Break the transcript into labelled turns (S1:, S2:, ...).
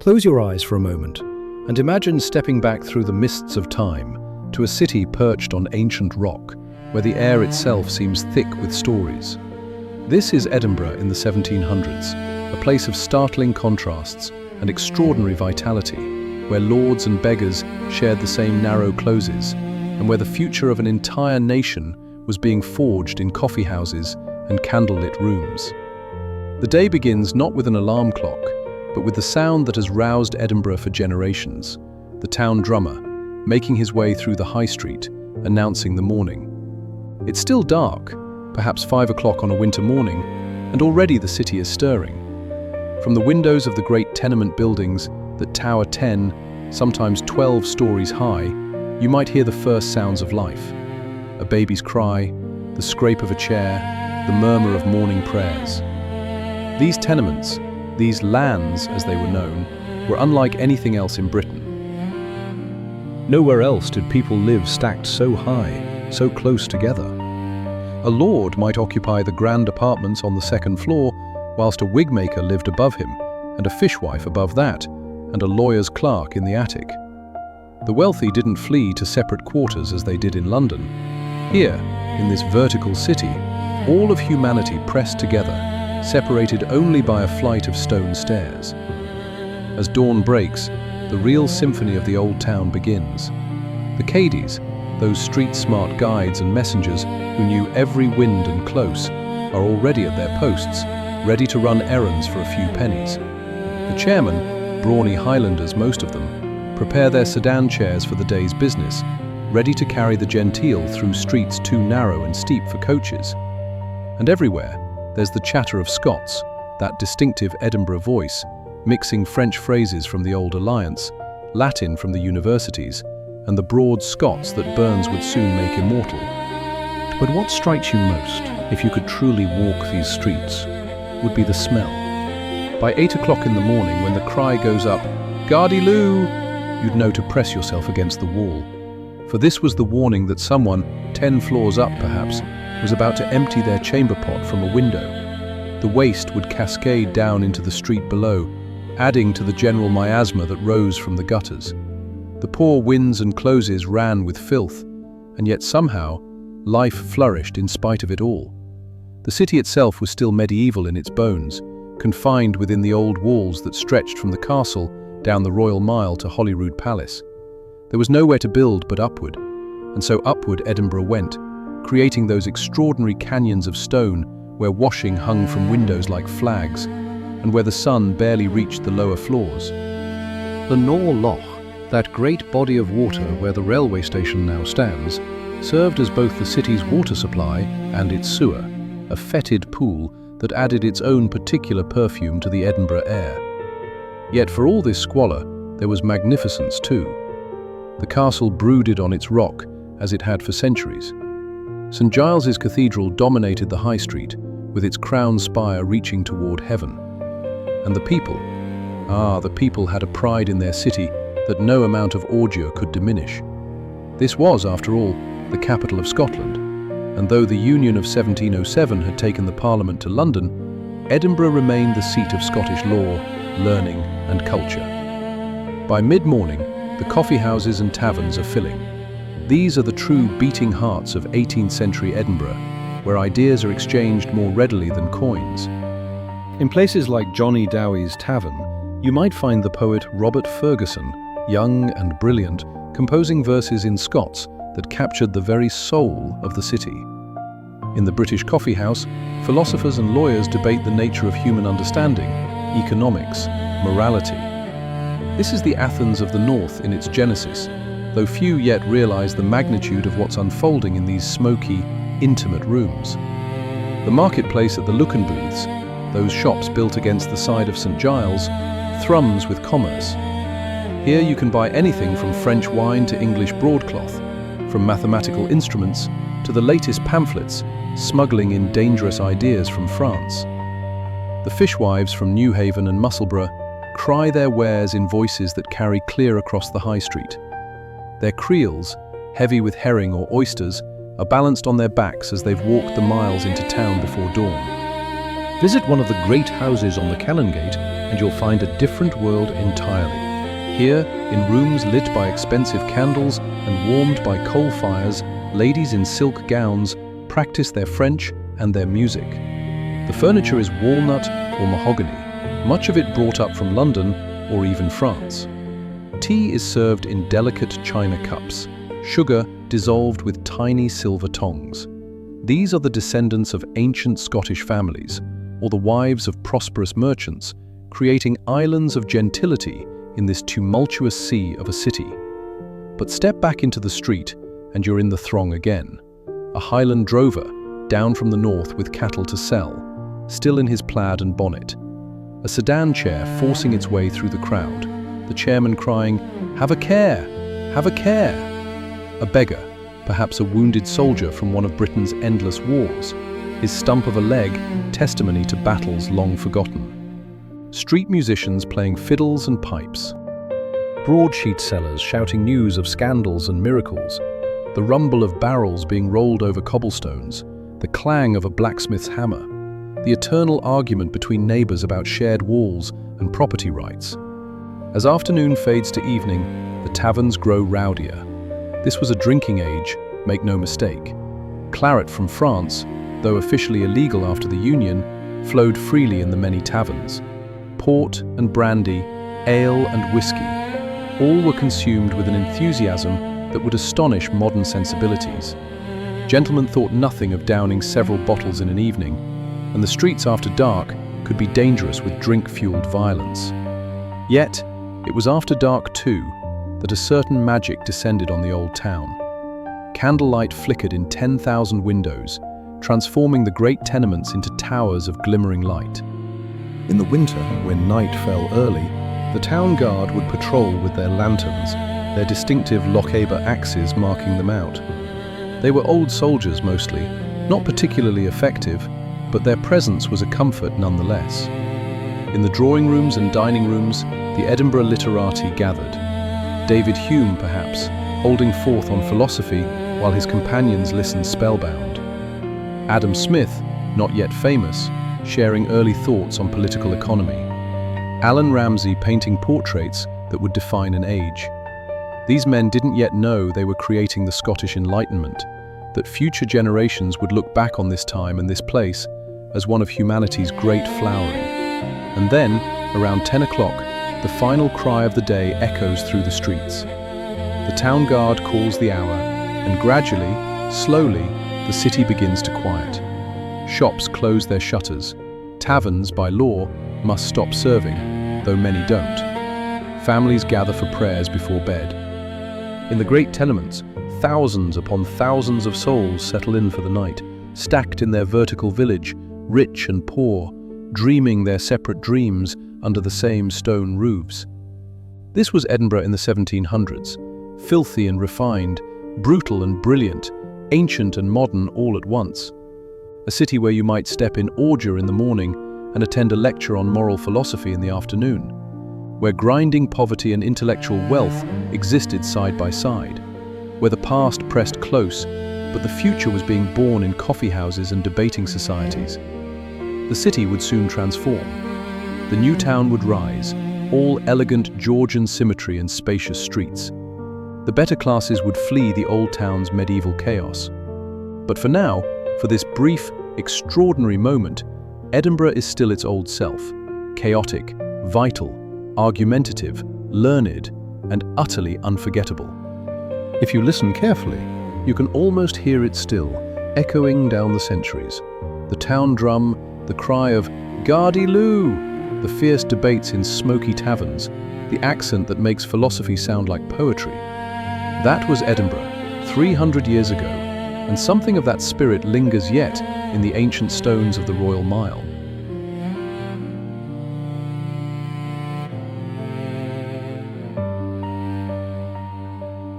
S1: Close your eyes for a moment and imagine stepping back through the mists of time to a city perched on ancient rock, where the air itself seems thick with stories. This is Edinburgh in the 1700s, a place of startling contrasts and extraordinary vitality, where lords and beggars shared the same narrow closes, and where the future of an entire nation was being forged in coffee houses and candlelit rooms. The day begins not with an alarm clock, but with the sound that has roused Edinburgh for generations, the town drummer, making his way through the high street, announcing the morning. It's still dark, perhaps 5 o'clock on a winter morning, and already the city is stirring. From the windows of the great tenement buildings that tower 10, sometimes 12 stories high, you might hear the first sounds of life. A baby's cry, the scrape of a chair, the murmur of morning prayers. These tenements, these lands as they were known, were unlike anything else in Britain. Nowhere else did people live stacked so high, so close together. A lord might occupy the grand apartments on the second floor, whilst a wigmaker lived above him, and a fishwife above that, and a lawyer's clerk in the attic. The wealthy didn't flee to separate quarters as they did in London. Here, in this vertical city, all of humanity pressed together, separated only by a flight of stone stairs. As dawn breaks, the real symphony of the old town begins. The caddies, those street-smart guides and messengers who knew every wind and close, are already at their posts, ready to run errands for a few pennies. The chairmen, brawny Highlanders most of them, prepare their sedan chairs for the day's business, ready to carry the genteel through streets too narrow and steep for coaches. And everywhere, there's the chatter of Scots, that distinctive Edinburgh voice, mixing French phrases from the old Alliance, Latin from the universities, and the broad Scots that Burns would soon make immortal. But what strikes you most, if you could truly walk these streets, would be the smell. By 8 o'clock in the morning, when the cry goes up, "Gardyloo!" you'd know to press yourself against the wall. For this was the warning that someone, 10 floors up perhaps, was about to empty their chamber pot from a window. The waste would cascade down into the street below, adding to the general miasma that rose from the gutters. The poor winds and closes ran with filth, and yet somehow, life flourished in spite of it all. The city itself was still medieval in its bones, confined within the old walls that stretched from the castle down the Royal Mile to Holyrood Palace. There was nowhere to build but upward, and so upward Edinburgh went, creating those extraordinary canyons of stone where washing hung from windows like flags, and where the sun barely reached the lower floors. The Nor Loch, that great body of water where the railway station now stands, served as both the city's water supply and its sewer, a fetid pool that added its own particular perfume to the Edinburgh air. Yet for all this squalor, there was magnificence too. The castle brooded on its rock, as it had for centuries. St. Giles's Cathedral dominated the high street, with its crown spire reaching toward heaven. And the people had a pride in their city that no amount of ordure could diminish. This was, after all, the capital of Scotland, and though the Union of 1707 had taken the Parliament to London, Edinburgh remained the seat of Scottish law, learning and culture. By mid-morning, the coffee houses and taverns are filling. These are the true beating hearts of 18th century Edinburgh, where ideas are exchanged more readily than coins. In places like Johnny Dowie's Tavern, you might find the poet Robert Ferguson, young and brilliant, composing verses in Scots that captured the very soul of the city. In the British coffee house, philosophers and lawyers debate the nature of human understanding, economics, morality. This is the Athens of the North in its genesis, though few yet realize the magnitude of what's unfolding in these smoky, intimate rooms. The marketplace at the Lucan Booths, those shops built against the side of St. Giles, thrums with commerce. Here you can buy anything from French wine to English broadcloth, from mathematical instruments to the latest pamphlets, smuggling in dangerous ideas from France. The fishwives from Newhaven and Musselburgh cry their wares in voices that carry clear across the high street. Their creels, heavy with herring or oysters, are balanced on their backs as they've walked the miles into town before dawn. Visit one of the great houses on the Canongate and you'll find a different world entirely. Here, in rooms lit by expensive candles and warmed by coal fires, ladies in silk gowns practice their French and their music. The furniture is walnut or mahogany, much of it brought up from London or even France. Tea is served in delicate china cups, sugar dissolved with tiny silver tongs. These are the descendants of ancient Scottish families, or the wives of prosperous merchants, creating islands of gentility in this tumultuous sea of a city. But step back into the street and you're in the throng again. A Highland drover, down from the north with cattle to sell, still in his plaid and bonnet. A sedan chair forcing its way through the crowd, the chairman crying, "Have a care! Have a care!" A beggar, perhaps a wounded soldier from one of Britain's endless wars, his stump of a leg testimony to battles long forgotten. Street musicians playing fiddles and pipes. Broadsheet sellers shouting news of scandals and miracles. The rumble of barrels being rolled over cobblestones. The clang of a blacksmith's hammer. The eternal argument between neighbours about shared walls and property rights. As afternoon fades to evening, the taverns grow rowdier. This was a drinking age, make no mistake. Claret from France, though officially illegal after the Union, flowed freely in the many taverns. Port and brandy, ale and whiskey, all were consumed with an enthusiasm that would astonish modern sensibilities. Gentlemen thought nothing of downing several bottles in an evening, and the streets after dark could be dangerous with drink-fueled violence. Yet, it was after dark too that a certain magic descended on the old town. Candlelight flickered in 10,000 windows, transforming the great tenements into towers of glimmering light. In the winter, when night fell early, the town guard would patrol with their lanterns, their distinctive Lochaber axes marking them out. They were old soldiers mostly, not particularly effective, but their presence was a comfort nonetheless. In the drawing rooms and dining rooms, the Edinburgh literati gathered. David Hume, perhaps, holding forth on philosophy while his companions listened spellbound. Adam Smith, not yet famous, sharing early thoughts on political economy. Alan Ramsay painting portraits that would define an age. These men didn't yet know they were creating the Scottish Enlightenment, that future generations would look back on this time and this place as one of humanity's great flowering. And then, around 10 o'clock, the final cry of the day echoes through the streets. The town guard calls the hour, and gradually, slowly, the city begins to quiet. Shops close their shutters. Taverns, by law, must stop serving, though many don't. Families gather for prayers before bed. In the great tenements, thousands upon thousands of souls settle in for the night, stacked in their vertical village, rich and poor, dreaming their separate dreams under the same stone roofs. This was Edinburgh in the 1700s, filthy and refined, brutal and brilliant, ancient and modern all at once. A city where you might step in ordure in the morning and attend a lecture on moral philosophy in the afternoon, where grinding poverty and intellectual wealth existed side by side, where the past pressed close, but the future was being born in coffee houses and debating societies. The city would soon transform. The new town would rise, all elegant Georgian symmetry and spacious streets. The better classes would flee the old town's medieval chaos. But for now, for this brief, extraordinary moment, Edinburgh is still its old self, chaotic, vital, argumentative, learned, and utterly unforgettable. If you listen carefully, you can almost hear it still, echoing down the centuries. The town drum, the cry of "Gardy-loo!" The fierce debates in smoky taverns, the accent that makes philosophy sound like poetry. That was Edinburgh, 300 years ago, and something of that spirit lingers yet in the ancient stones of the Royal Mile.